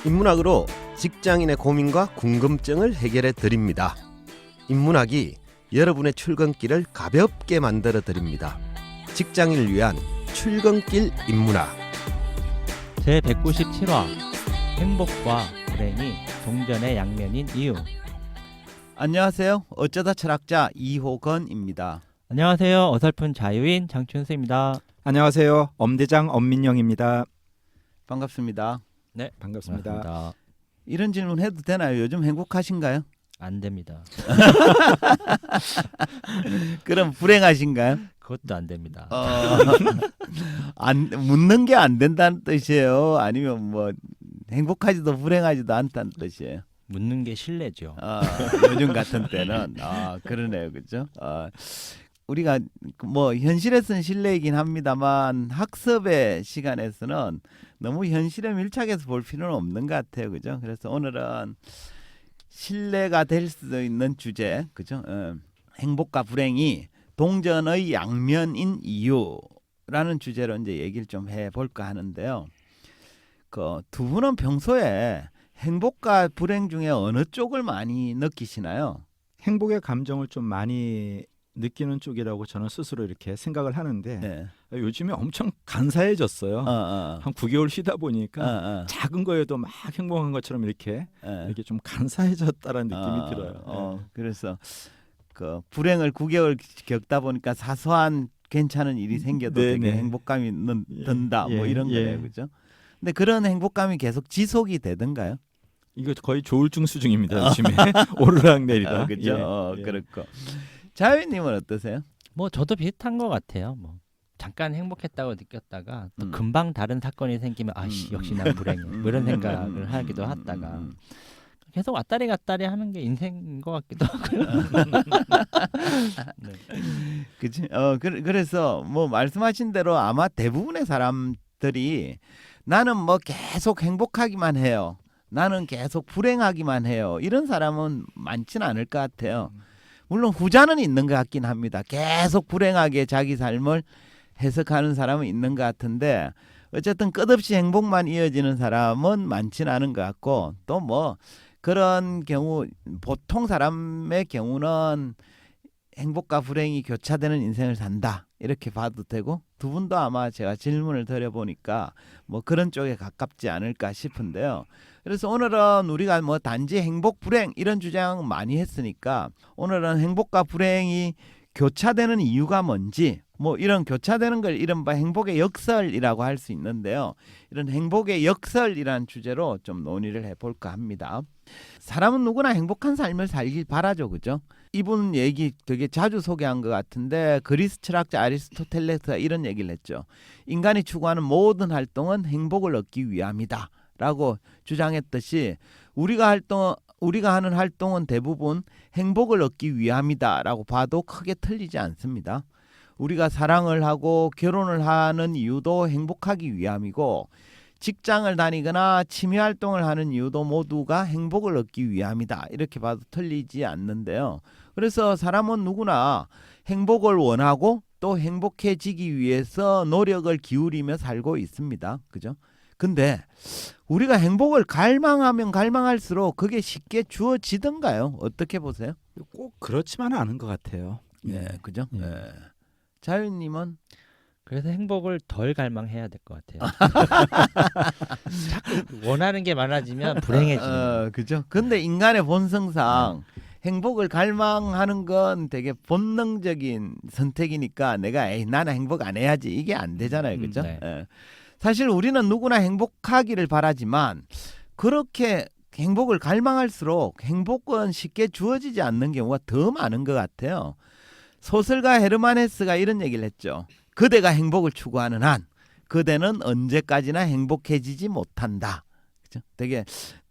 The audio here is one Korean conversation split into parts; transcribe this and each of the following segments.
인문학으로 직장인의 고민과 궁금증을 해결해 드립니다. 인문학이 여러분의 출근길을 가볍게 만들어 드립니다. 직장인을 위한 출근길 인문학. 제197화 행복과 불행이 동전의 양면인 이유. 안녕하세요. 어쩌다 철학자 이호건입니다. 안녕하세요. 어설픈 자유인 장춘수입니다. 안녕하세요. 엄대장 엄민영입니다. 반갑습니다. 네, 반갑습니다. 반갑습니다. 이런 질문 해도 되나요? 요즘 행복하신가요? 안 됩니다. 그럼 불행하신가요? 그것도 안 됩니다. 묻는 게 안 된다는 뜻이에요? 아니면 뭐 행복하지도 불행하지도 않다는 뜻이에요? 묻는 게 신뢰죠. 요즘 같은 때는 그러네요, 그렇죠? 우리가 뭐 현실에서는 실내이긴 합니다만 학습의 시간에서는 너무 현실에 밀착해서 볼 필요는 없는 것 같아요, 그죠? 그래서 오늘은 신뢰가 될 수도 있는 주제, 그죠? 행복과 불행이 동전의 양면인 이유라는 주제로 이제 얘기를 좀 해볼까 하는데요. 그 두 분은 평소에 행복과 불행 중에 어느 쪽을 많이 느끼시나요? 행복의 감정을 좀 많이 느끼는 쪽이라고 저는 스스로 이렇게 생각을 하는데 네. 요즘에 엄청 간사해졌어요. 한 9개월 쉬다 보니까 작은 거에도 막 행복한 것처럼 이렇게 좀 간사해졌다라는 느낌이 들어요. 그래서 그 불행을 9개월 겪다 보니까 사소한 괜찮은 일이 생겨도 되게 네네. 행복감이 든다, 뭐 이런 거예요, 그죠? 근데 그런 행복감이 계속 지속이 되던가요? 이거 거의 조울증 수준입니다. 요즘에 오르락 내리락. 그죠? 예. 그렇고 자유님은 어떠세요? 뭐 저도 비슷한 것 같아요. 뭐 잠깐 행복했다고 느꼈다가 또 음. 금방 다른 사건이 생기면 아씨 역시 난 불행해. 뭐 이런 생각을 하기도 하다가 계속 왔다리 갔다리 하는 게 인생인 것 같기도 하고요. 네. 그치? 그래서 뭐 말씀하신 대로 아마 대부분의 사람들이 나는 뭐 계속 행복하기만 해요. 나는 계속 불행하기만 해요. 이런 사람은 많지는 않을 것 같아요. 물론 후자는 있는 것 같긴 합니다. 계속 불행하게 자기 삶을 해석하는 사람은 있는 것 같은데 어쨌든 끝없이 행복만 이어지는 사람은 많지는 않은 것 같고, 또 뭐 그런 경우 보통 사람의 경우는 행복과 불행이 교차되는 인생을 산다, 이렇게 봐도 되고, 두 분도 아마 제가 질문을 드려보니까 뭐 그런 쪽에 가깝지 않을까 싶은데요. 그래서 오늘은 우리가 뭐 단지 행복, 불행 이런 주장 많이 했으니까 오늘은 행복과 불행이 교차되는 이유가 뭔지, 뭐 이런 교차되는 걸 이른바 행복의 역설이라고 할 수 있는데요. 이런 행복의 역설이라는 주제로 좀 논의를 해볼까 합니다. 사람은 누구나 행복한 삶을 살길 바라죠, 그죠? 이분 얘기 되게 자주 소개한 것 같은데 그리스 철학자 아리스토텔레스가 이런 얘기를 했죠. 인간이 추구하는 모든 활동은 행복을 얻기 위함이다 라고 주장했듯이 우리가 하는 활동은 대부분 행복을 얻기 위함이다 라고 봐도 크게 틀리지 않습니다. 우리가 사랑을 하고 결혼을 하는 이유도 행복하기 위함이고, 직장을 다니거나 취미 활동을 하는 이유도 모두가 행복을 얻기 위함이다, 이렇게 봐도 틀리지 않는데요. 그래서 사람은 누구나 행복을 원하고 또 행복해지기 위해서 노력을 기울이며 살고 있습니다. 그죠? 근데 우리가 행복을 갈망하면 갈망할수록 그게 쉽게 주어지던가요? 어떻게 보세요? 꼭 그렇지만은 않은 것 같아요. 네, 그죠? 예. 네. 자유님은 그래서 행복을 덜 갈망해야 될 것 같아요. 자꾸 원하는 게 많아지면 불행해지는. 그죠? 근데 인간의 본성상 행복을 갈망하는 건 되게 본능적인 선택이니까 내가 나는 행복 안 해야지, 이게 안 되잖아요, 그죠? 네. 사실 우리는 누구나 행복하기를 바라지만 그렇게 행복을 갈망할수록 행복은 쉽게 주어지지 않는 경우가 더 많은 것 같아요. 소설가 헤르만 헤스가 이런 얘기를 했죠. 그대가 행복을 추구하는 한 그대는 언제까지나 행복해지지 못한다. 그죠? 되게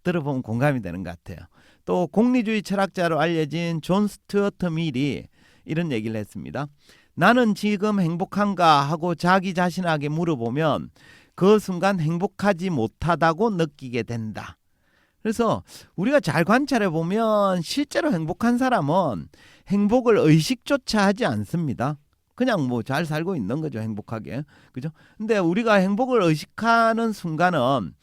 들어보면 공감이 되는 것 같아요. 또 공리주의 철학자로 알려진 존 스튜어트 밀이 이런 얘기를 했습니다. 나는 지금 행복한가 하고 자기 자신에게 물어보면 그 순간 행복하지 못하다고 느끼게 된다. 그래서 우리가 잘 관찰해 보면 실제로 행복한 사람은 행복을 의식조차 하지 않습니다. 그냥 뭐 잘 살고 있는 거죠, 행복하게. 그죠? 근데 우리가 행복을 의식하는 순간은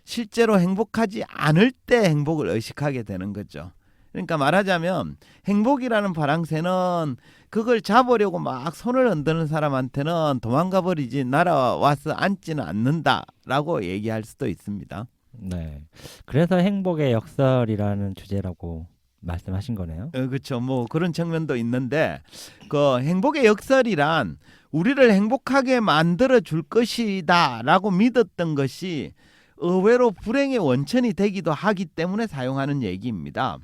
실제로 행복하지 않을 때 행복을 의식하게 되는 거죠. 그러니까 말하자면 행복이라는 바랑새는 그걸 잡으려고 막 손을 흔드는 사람한테는 도망가 버리지 날아와서 앉지는 않는다라고 얘기할 수도 있습니다. 네. 그래서 행복의 역설이라는 주제라고 말씀하신 거네요. 그렇죠. 뭐 그런 측면도 있는데 그 행복의 역설이란 우리를 행복하게 만들어 줄 것이다라고 믿었던 것이 의외로 불행의 원천이 되기도 하기 때문에 사용하는 얘기입니다.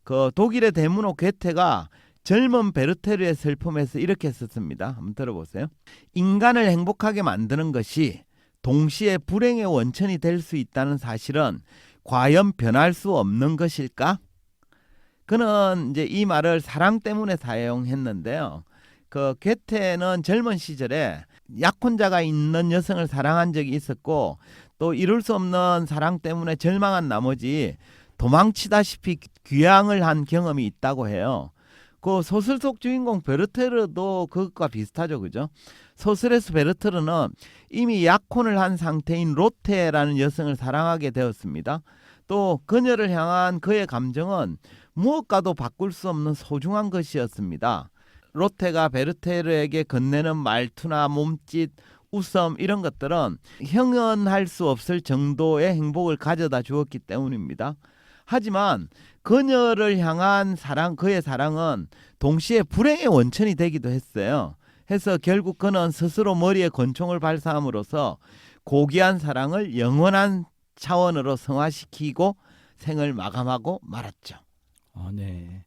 그 독일의 대문호 괴테가 젊은 베르테르의 슬픔에서 이렇게 썼습니다. 한번 들어보세요. 인간을 행복하게 만드는 것이 동시에 불행의 원천이 될 수 있다는 사실은 과연 변할 수 없는 것일까? 그는 이제 이 말을 사랑 때문에 사용했는데요. 그 괴테는 젊은 시절에 약혼자가 있는 여성을 사랑한 적이 있었고 또 이룰 수 없는 사랑 때문에 절망한 나머지 도망치다시피 귀향을 한 경험이 있다고 해요. 그 소설 속 주인공 베르테르도 그것과 비슷하죠, 그죠? 소설에서 베르테르는 이미 약혼을 한 상태인 로테라는 여성을 사랑하게 되었습니다. 또 그녀를 향한 그의 감정은 무엇과도 바꿀 수 없는 소중한 것이었습니다. 로테가 베르테르에게 건네는 말투나 몸짓, 웃음 이런 것들은 형언할 수 없을 정도의 행복을 가져다 주었기 때문입니다. 하지만 그녀를 향한 사랑, 그의 사랑은 동시에 불행의 원천이 되기도 했어요. 해서 결국 그는 스스로 머리에 권총을 발사함으로써 고귀한 사랑을 영원한 차원으로 성화시키고 생을 마감하고 말았죠. 네.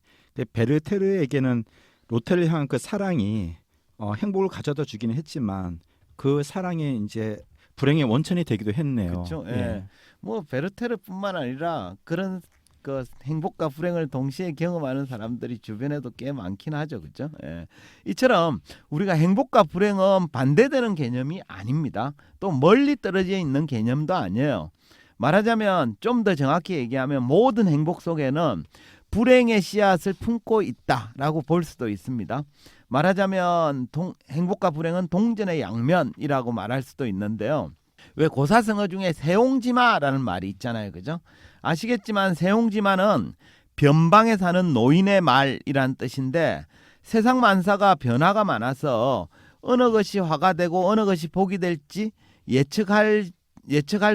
베르테르에게는 로테를 향한 그 사랑이 행복을 가져다 주기는 했지만 그 사랑이 이제 불행의 원천이 되기도 했네요. 그렇죠. 예. 뭐 베르테르뿐만 아니라 그런 그 행복과 불행을 동시에 경험하는 사람들이 주변에도 꽤 많긴 하죠, 그렇죠? 예. 이처럼 우리가 행복과 불행은 반대되는 개념이 아닙니다. 또 멀리 떨어져 있는 개념도 아니에요. 말하자면 좀 더 정확히 얘기하면 모든 행복 속에는 불행의 씨앗을 품고 있다라고 볼 수도 있습니다. 말하자면 행복과 불행은 동전의 양면이라고 말할 수도 있는데요. 왜 고사성어 중에 세옹지마라는 말이 있잖아요, 그죠? 아시겠지만 세옹지마는 변방에 사는 노인의 말이란 뜻인데 세상 만사가 변화가 많아서 어느 것이 화가 되고 어느 것이 복이 될지 예측할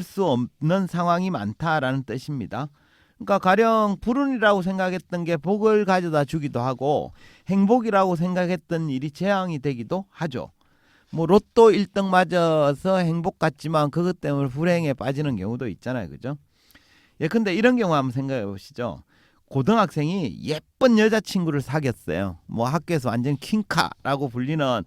수 없는 상황이 많다라는 뜻입니다. 그러니까 가령 불운이라고 생각했던 게 복을 가져다 주기도 하고 행복이라고 생각했던 일이 재앙이 되기도 하죠. 뭐 로또 1등 맞아서 행복 같지만 그것 때문에 불행에 빠지는 경우도 있잖아요, 그죠? 예, 근데 이런 경우 한번 생각해 보시죠. 고등학생이 예쁜 여자친구를 사귀었어요. 뭐 학교에서 완전 퀸카라고 불리는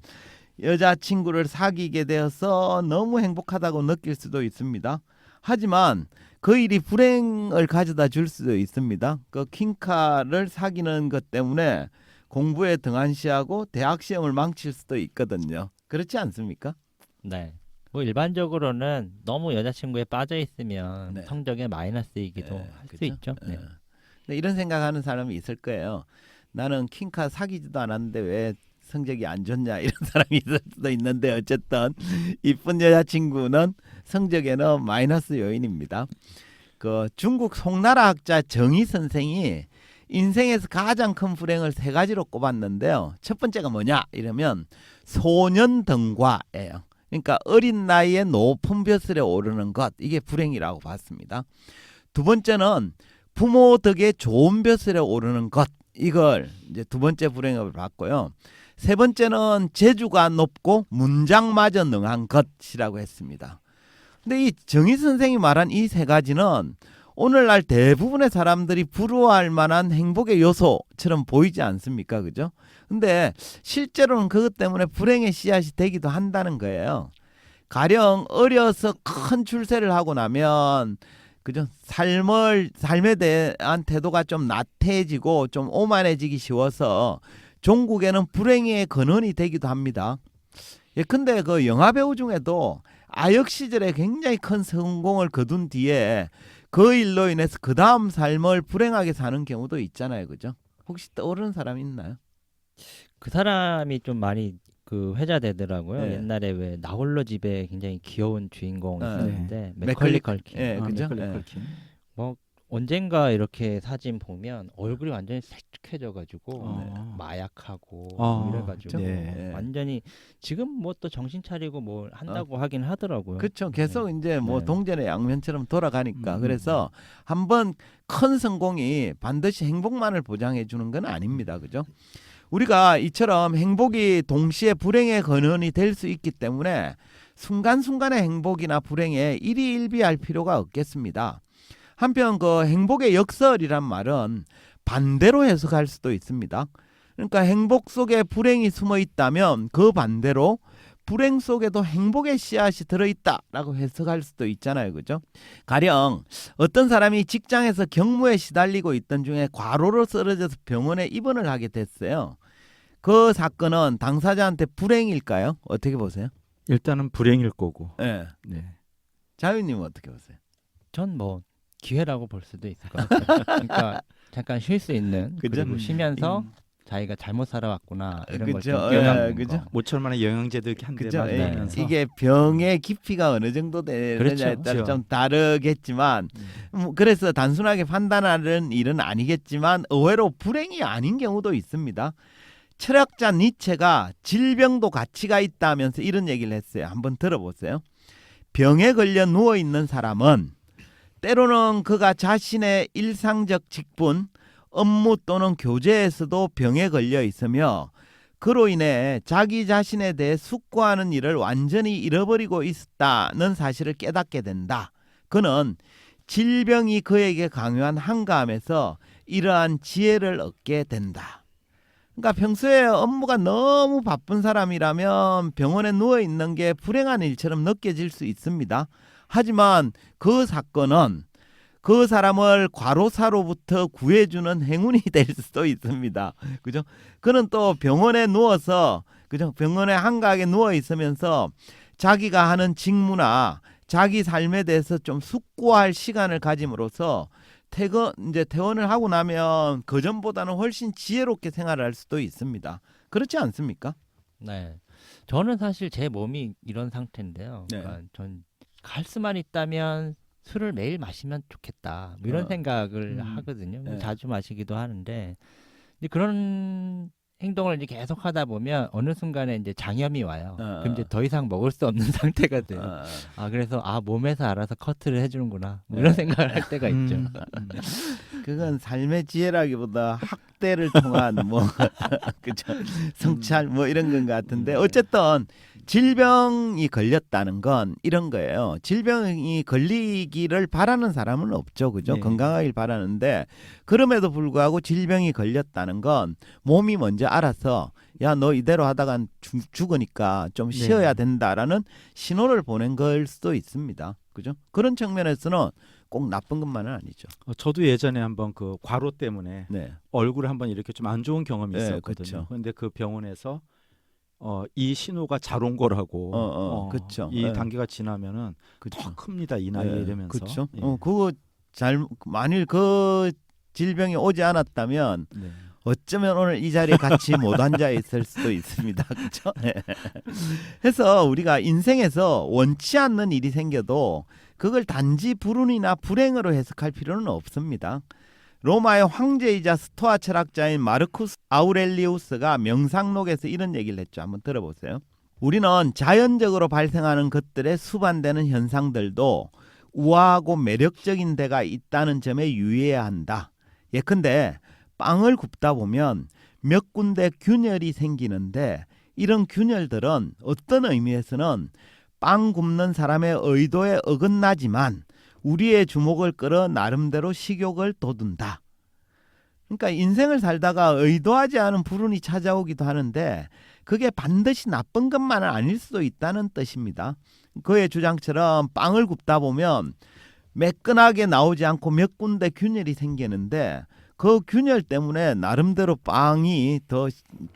여자친구를 사귀게 되어서 너무 행복하다고 느낄 수도 있습니다. 하지만 그 일이 불행을 가져다 줄 수도 있습니다. 그 퀸카를 사귀는 것 때문에 공부에 등한시하고 대학 시험을 망칠 수도 있거든요. 그렇지 않습니까? 네. 뭐 일반적으로는 너무 여자친구에 빠져 있으면 네. 성적에 마이너스이기도 할 수 그렇죠? 있죠. 네. 근데 이런 생각하는 사람이 있을 거예요. 나는 퀸카 사귀지도 않았는데 왜 성적이 안 좋냐 이런 사람이 있을 수도 있는데 어쨌든 이쁜 여자친구는 성적에는 마이너스 요인입니다. 그 중국 송나라 학자 정의 선생이 인생에서 가장 큰 불행을 3가지로 꼽았는데요. 첫 번째가 뭐냐 이러면 소년등과예요. 그러니까 어린 나이에 높은 벼슬에 오르는 것, 이게 불행이라고 봤습니다. 두 번째는 부모 덕에 좋은 벼슬에 오르는 것, 이걸 이제 두 번째 불행을 봤고요. 세 번째는 재주가 높고 문장마저 능한 것이라고 했습니다. 근데 이 정의 선생이 말한 이 3가지는 오늘날 대부분의 사람들이 부러워할 만한 행복의 요소처럼 보이지 않습니까? 그죠? 근데 실제로는 그것 때문에 불행의 씨앗이 되기도 한다는 거예요. 가령 어려서 큰 출세를 하고 나면 그죠? 삶에 대한 태도가 좀 나태해지고 좀 오만해지기 쉬워서 종국에는 불행의 근원이 되기도 합니다. 근데 그 영화 배우 중에도 아역 시절에 굉장히 큰 성공을 거둔 뒤에 그 일로 인해서 그 다음 삶을 불행하게 사는 경우도 있잖아요, 그죠? 혹시 떠오르는 사람 있나요? 그 사람이 좀 많이 그 회자 되더라고요. 네. 옛날에 왜 나홀로 집에 굉장히 귀여운 주인공 네. 있었는데 맥컬리- 맥컬리 컬킨. 예, 아, 그죠? 맥컬리 예. 컬킨. 뭐 언젠가 이렇게 사진 보면 얼굴이 완전히 새쭉해져가지고 어. 마약하고 어, 이래가지고 네. 완전히 지금 뭐 또 정신 차리고 뭘 한다고 하긴 하더라고요. 그렇죠. 계속 이제 뭐 네. 동전의 양면처럼 돌아가니까. 음. 그래서 한번 큰 성공이 반드시 행복만을 보장해 주는 건 아닙니다. 그죠? 우리가 이처럼 행복이 동시에 불행의 근원이 될 수 있기 때문에 순간순간의 행복이나 불행에 일희일비할 필요가 없겠습니다. 한편 그 행복의 역설이란 말은 반대로 해석할 수도 있습니다. 그러니까 행복 속에 불행이 숨어 있다면 그 반대로 불행 속에도 행복의 씨앗이 들어있다라고 해석할 수도 있잖아요. 그죠? 가령 어떤 사람이 직장에서 경무에 시달리고 있던 중에 과로로 쓰러져서 병원에 입원을 하게 됐어요. 그 사건은 당사자한테 불행일까요? 어떻게 보세요? 일단은 불행일 거고. 네. 네. 자유님은 어떻게 보세요? 전 뭐 기회라고 볼 수도 있을 것 같아요. 그러니까 잠깐 쉴 수 있는 그죠? 그리고 쉬면서 자기가 잘못 살아왔구나 이런 그죠? 걸좀 깨닫는 그죠? 거. 모처럼만의 영양제도 이렇게 한대 그죠? 예. 맞으면서 이게 병의 깊이가 어느 정도 되느냐에 그렇죠. 따라 그렇죠. 좀 다르겠지만 그래서 단순하게 판단하는 일은 아니겠지만 의외로 불행이 아닌 경우도 있습니다. 철학자 니체가 질병도 가치가 있다면서 이런 얘기를 했어요. 한번 들어보세요. 병에 걸려 누워있는 사람은 때로는 그가 자신의 일상적 직분, 업무 또는 교제에서도 병에 걸려 있으며 그로 인해 자기 자신에 대해 숙고하는 일을 완전히 잃어버리고 있었다는 사실을 깨닫게 된다. 그는 질병이 그에게 강요한 한가함에서 이러한 지혜를 얻게 된다. 그러니까 평소에 업무가 너무 바쁜 사람이라면 병원에 누워 있는 게 불행한 일처럼 느껴질 수 있습니다. 하지만 그 사건은 그 사람을 과로사로부터 구해주는 행운이 될 수도 있습니다. 그죠? 그는 또 병원에 누워서 그죠? 병원에 한가하게 누워 있으면서 자기가 하는 직무나 자기 삶에 대해서 좀 숙고할 시간을 가짐으로써 퇴원을 하고 나면 그전보다는 훨씬 지혜롭게 생활할 수도 있습니다. 그렇지 않습니까? 네, 저는 사실 제 몸이 이런 상태인데요. 네. 그러니까 전 갈 수만 있다면 술을 매일 마시면 좋겠다 뭐 이런 생각을 하거든요. 네. 자주 마시기도 하는데 이제 그런 행동을 이제 계속 하다 보면 어느 순간에 이제 장염이 와요. 그럼 이제 더 이상 먹을 수 없는 상태가 돼요. 그래서 몸에서 알아서 커트를 해주는구나 뭐 이런 생각을 할 때가 있죠. 그건 삶의 지혜라기보다 학대를 통한 뭐 그죠? 성찰 뭐 이런 건 같은데 어쨌든 질병이 걸렸다는 건 이런 거예요. 질병이 걸리기를 바라는 사람은 없죠. 그죠? 네. 건강하길 바라는데 그럼에도 불구하고 질병이 걸렸다는 건 몸이 먼저 알아서 야, 너 이대로 하다간 죽으니까 좀 쉬어야 된다라는 신호를 보낸 걸 수도 있습니다. 그죠? 그런 측면에서는 꼭 나쁜 것만은 아니죠. 저도 예전에 한번 그 과로 때문에 네. 얼굴에 한번 이렇게 좀 안 좋은 경험이 네, 있었거든요. 그쵸. 그런데 그 병원에서 이 신호가 잘 온 거라고. 그쵸. 이 네. 단계가 지나면은 그렇죠. 더 큽니다. 이 나이에 되면서. 그렇죠. 예. 그거 만일 그 질병이 오지 않았다면 네. 어쩌면 오늘 이 자리에 같이 못 앉아 있을 수도 있습니다. 그렇죠? 해서 우리가 인생에서 원치 않는 일이 생겨도 그걸 단지 불운이나 불행으로 해석할 필요는 없습니다. 로마의 황제이자 스토아 철학자인 마르쿠스 아우렐리우스가 명상록에서 이런 얘기를 했죠. 한번 들어보세요. 우리는 자연적으로 발생하는 것들에 수반되는 현상들도 우아하고 매력적인 데가 있다는 점에 유의해야 한다. 예컨대 빵을 굽다 보면 몇 군데 균열이 생기는데 이런 균열들은 어떤 의미에서는 빵 굽는 사람의 의도에 어긋나지만 우리의 주목을 끌어 나름대로 식욕을 돋운다. 그러니까 인생을 살다가 의도하지 않은 불운이 찾아오기도 하는데 그게 반드시 나쁜 것만은 아닐 수도 있다는 뜻입니다. 그의 주장처럼 빵을 굽다 보면 매끈하게 나오지 않고 몇 군데 균열이 생기는데 그 균열 때문에 나름대로 빵이 더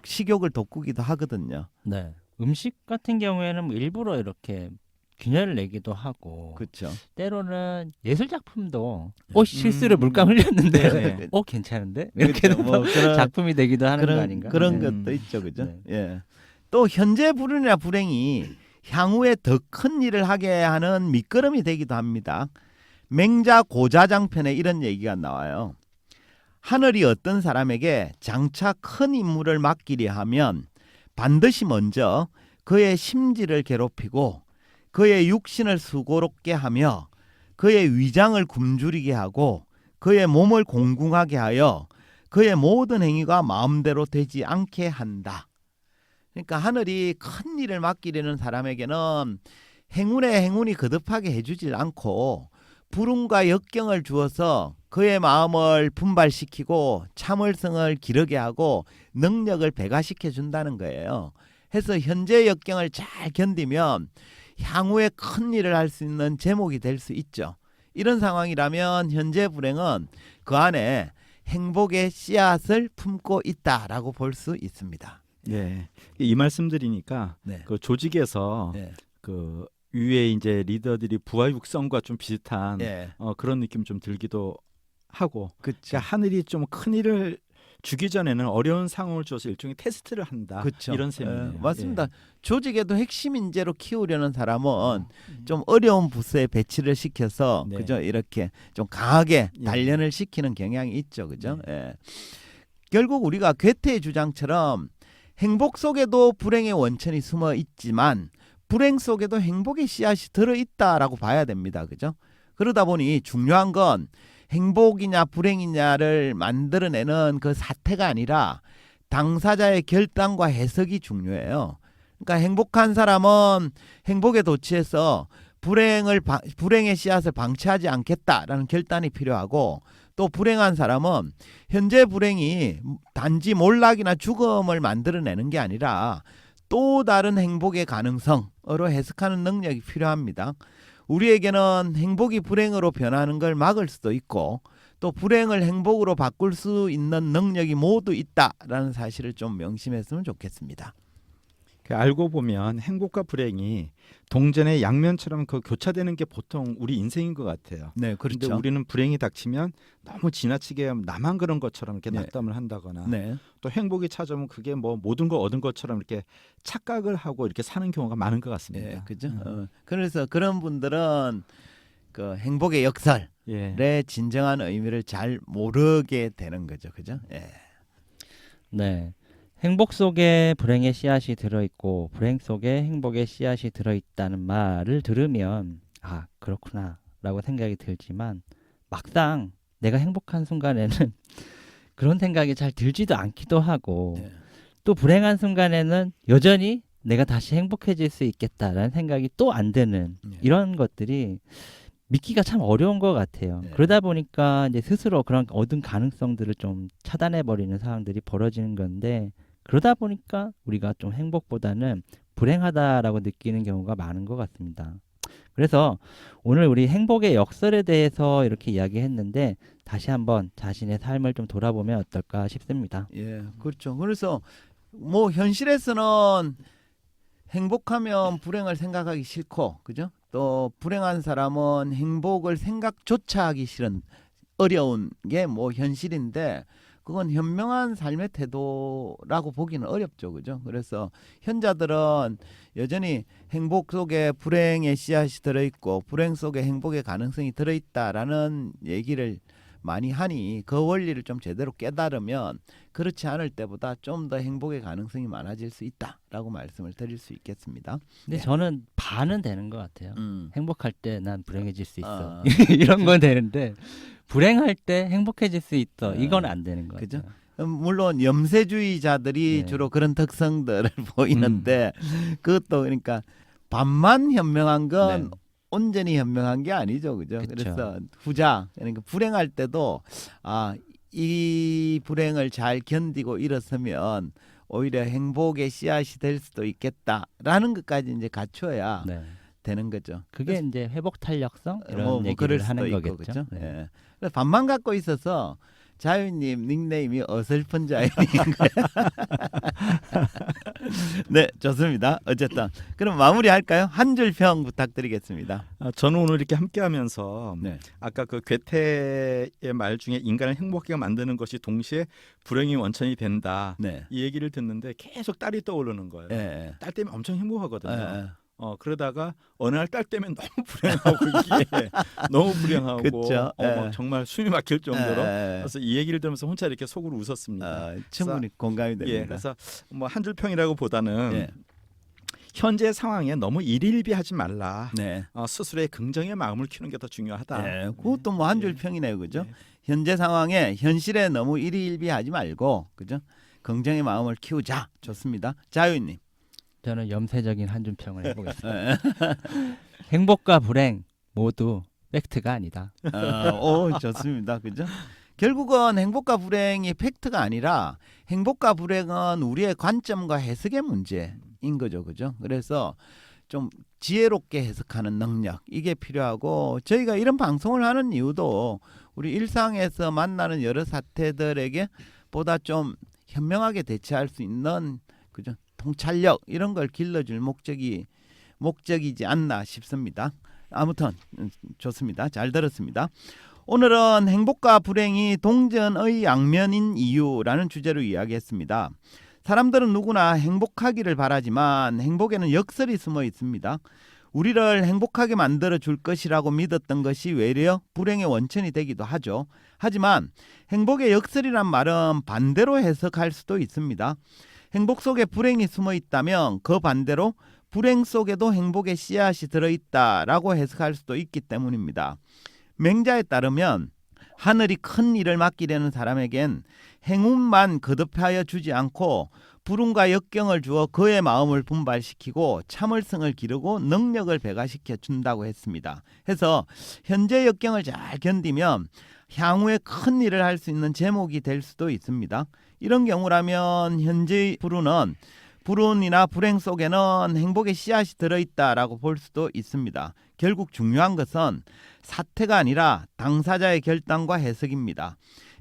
식욕을 돋구기도 하거든요. 네, 음식 같은 경우에는 뭐 일부러 이렇게 균열을 내기도 하고 그렇죠. 때로는 예술 작품도 실수로 물감 흘렸는데 괜찮은데 이렇게 그렇죠. 뭐 그런 작품이 되기도 하는 거 그런 아닌가? 그런 네. 것도 있죠, 그죠? 네. 예. 또 현재 불운이나 불행이 향후에 더 큰 일을 하게 하는 밑거름이 되기도 합니다. 맹자 고자장편에 이런 얘기가 나와요. 하늘이 어떤 사람에게 장차 큰 임무를 맡기려 하면 반드시 먼저 그의 심지를 괴롭히고 그의 육신을 수고롭게 하며 그의 위장을 굶주리게 하고 그의 몸을 공궁하게 하여 그의 모든 행위가 마음대로 되지 않게 한다. 그러니까 하늘이 큰 일을 맡기려는 사람에게는 행운이 거듭하게 해주질 않고 불운과 역경을 주어서 그의 마음을 분발시키고 참을성을 기르게 하고 능력을 배가시켜 준다는 거예요. 해서 현재 역경을 잘 견디면 향후에 큰 일을 할 수 있는 제목이 될 수 있죠. 이런 상황이라면 현재 불행은 그 안에 행복의 씨앗을 품고 있다라고 볼 수 있습니다. 네. 이 말씀드리니까 네. 그 조직에서 네. 그 위에 이제 리더들이 부하 육성과 좀 비슷한 예. 그런 느낌 좀 들기도 하고, 그렇죠. 그러니까 하늘이 좀 큰 일을 주기 전에는 어려운 상황을 줘서 일종의 테스트를 한다. 그렇죠. 이런 셈이네요. 맞습니다. 예. 조직에도 핵심 인재로 키우려는 사람은 좀 어려운 부서에 배치를 시켜서 네. 그죠? 이렇게 좀 강하게 예. 단련을 시키는 경향이 있죠. 그죠? 예. 결국 우리가 괴테의 주장처럼 행복 속에도 불행의 원천이 숨어 있지만 불행 속에도 행복의 씨앗이 들어 있다라고 봐야 됩니다. 그죠? 그러다 보니 중요한 건 행복이냐 불행이냐를 만들어내는 그 사태가 아니라 당사자의 결단과 해석이 중요해요. 그러니까 행복한 사람은 행복에 도취해서 불행의 씨앗을 방치하지 않겠다라는 결단이 필요하고, 또 불행한 사람은 현재 불행이 단지 몰락이나 죽음을 만들어내는 게 아니라 또 다른 행복의 가능성으로 해석하는 능력이 필요합니다. 우리에게는 행복이 불행으로 변하는 걸 막을 수도 있고 또 불행을 행복으로 바꿀 수 있는 능력이 모두 있다라는 사실을 좀 명심했으면 좋겠습니다. 알고 보면 행복과 불행이 동전의 양면처럼 그 교차되는 게 보통 우리 인생인 것 같아요. 네, 그런데 우리는 불행이 닥치면 너무 지나치게 나만 그런 것처럼 이렇게 네. 낙담을 한다거나 네. 또 행복이 찾아오면 그게 뭐 모든 거 얻은 것처럼 이렇게 착각을 하고 이렇게 사는 경우가 많은 것 같습니다. 네, 그죠? 그래서 그런 분들은 그 행복의 역설의 예. 진정한 의미를 잘 모르게 되는 거죠, 그죠? 예. 네. 행복 속에 불행의 씨앗이 들어있고 불행 속에 행복의 씨앗이 들어있다는 말을 들으면 아 그렇구나 라고 생각이 들지만 막상 내가 행복한 순간에는 그런 생각이 잘 들지도 않기도 하고 네. 또 불행한 순간에는 여전히 내가 다시 행복해질 수 있겠다라는 생각이 또 안 드는 네. 이런 것들이 믿기가 참 어려운 것 같아요. 네. 그러다 보니까 이제 스스로 그런 얻은 가능성들을 좀 차단해 버리는 상황들이 벌어지는 건데, 그러다 보니까 우리가 좀 행복보다는 불행하다라고 느끼는 경우가 많은 것 같습니다. 그래서 오늘 우리 행복의 역설에 대해서 이렇게 이야기했는데 다시 한번 자신의 삶을 좀 돌아보면 어떨까 싶습니다. 예, 그렇죠. 그래서 뭐 현실에서는 행복하면 불행을 생각하기 싫고, 그죠? 또 불행한 사람은 행복을 생각조차 하기 싫은 어려운 게 뭐 현실인데 그건 현명한 삶의 태도라고 보기는 어렵죠, 그죠? 그래서 현자들은 여전히 행복 속에 불행의 씨앗이 들어있고 불행 속에 행복의 가능성이 들어있다라는 얘기를 많이 하니 그 원리를 좀 제대로 깨달으면 그렇지 않을 때보다 좀 더 행복의 가능성이 많아질 수 있다라고 말씀을 드릴 수 있겠습니다. 근데 네. 저는 반은 되는 것 같아요. 행복할 때 난 불행해질 수 있어. 아. 이런 건 되는데 불행할 때 행복해질 수 있어. 아. 이건 안 되는 것 그죠? 같아요. 물론 염세주의자들이 네. 주로 그런 특성들을 보이는데 그것도 그러니까 반만 현명한 건 네. 온전히 현명한 게 아니죠, 그죠? 그쵸. 그래서 후자, 그러니까 불행할 때도 이 불행을 잘 견디고 일어서면 오히려 행복의 씨앗이 될 수도 있겠다라는 것까지 이제 갖춰야 네. 되는 거죠. 그게 이제 회복 탄력성 이런 뭐 얘기를 그럴 수도 하는 있고, 거겠죠. 그죠? 네. 예. 그래서 반만 갖고 있어서 자유님 닉네임이 어설픈 자유인 거예요. 네, 좋습니다. 어쨌든 그럼 마무리할까요? 한 줄 평 부탁드리겠습니다. 저는 오늘 이렇게 함께하면서 네. 아까 그 괴테의 말 중에 인간을 행복하게 만드는 것이 동시에 불행의 원천이 된다. 네. 이 얘기를 듣는데 계속 딸이 떠오르는 거예요. 예. 딸 때문에 엄청 행복하거든요. 예. 그러다가 어느 날 딸 때문에 너무 불행하고 이게 너무 불행하고 그쵸. 정말 숨이 막힐 정도로 예. 그래서 이 얘기를 들으면서 혼자 이렇게 속으로 웃었습니다. 충분히 공감이 됩니다. 예, 그래서 뭐 한 줄 평이라고보다는 예. 현재 상황에 너무 일일비하지 말라. 네. 스스로의 긍정의 마음을 키우는 게 더 중요하다. 네. 그것도 뭐 한 줄 예. 평이네요, 그죠? 예. 현재 상황에 현실에 너무 일희일비하지 말고, 그죠? 긍정의 마음을 키우자. 좋습니다. 자유님. 저는 염세적인 한 줄 평을 해보겠습니다. 예. 행복과 불행 모두 팩트가 아니다. 좋습니다. 그죠? 결국은 행복과 불행이 팩트가 아니라 행복과 불행은 우리의 관점과 해석의 문제인 거죠. 그죠? 그래서 좀 지혜롭게 해석하는 능력 이게 필요하고 저희가 이런 방송을 하는 이유도 우리 일상에서 만나는 여러 사태들에게 보다 좀 현명하게 대처할 수 있는 그죠? 통찰력 이런 걸 길러줄 목적이지 않나 싶습니다. 아무튼 좋습니다. 잘 들었습니다. 오늘은 행복과 불행이 동전의 양면인 이유라는 주제로 이야기했습니다. 사람들은 누구나 행복하기를 바라지만 행복에는 역설이 숨어 있습니다. 우리를 행복하게 만들어 줄 것이라고 믿었던 것이 외려 불행의 원천이 되기도 하죠. 하지만 행복의 역설이란 말은 반대로 해석할 수도 있습니다. 행복 속에 불행이 숨어 있다면 그 반대로 불행 속에도 행복의 씨앗이 들어있다라고 해석할 수도 있기 때문입니다. 맹자에 따르면 하늘이 큰 일을 맡기려는 사람에겐 행운만 거듭하여 주지 않고 불운과 역경을 주어 그의 마음을 분발시키고 참을성을 기르고 능력을 배가시켜 준다고 했습니다. 해서 현재 역경을 잘 견디면 향후에 큰 일을 할 수 있는 제목이 될 수도 있습니다. 이런 경우라면 현재의 불운이나 불행 속에는 행복의 씨앗이 들어있다라고 볼 수도 있습니다. 결국 중요한 것은 사태가 아니라 당사자의 결단과 해석입니다.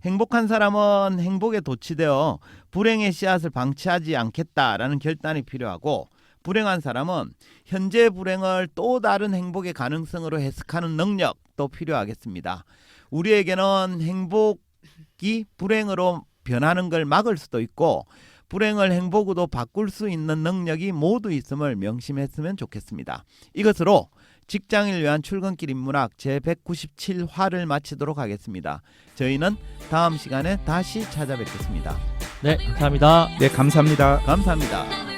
행복한 사람은 행복에 도취되어 불행의 씨앗을 방치하지 않겠다라는 결단이 필요하고 불행한 사람은 현재 불행을 또 다른 행복의 가능성으로 해석하는 능력도 필요하겠습니다. 우리에게는 행복이 불행으로 변하는 걸 막을 수도 있고 불행을 행복으로 바꿀 수 있는 능력이 모두 있음을 명심했으면 좋겠습니다. 이것으로 직장인을 위한 출근길 인문학 제197화를 마치도록 하겠습니다. 저희는 다음 시간에 다시 찾아뵙겠습니다. 네, 감사합니다. 네, 감사합니다. 감사합니다.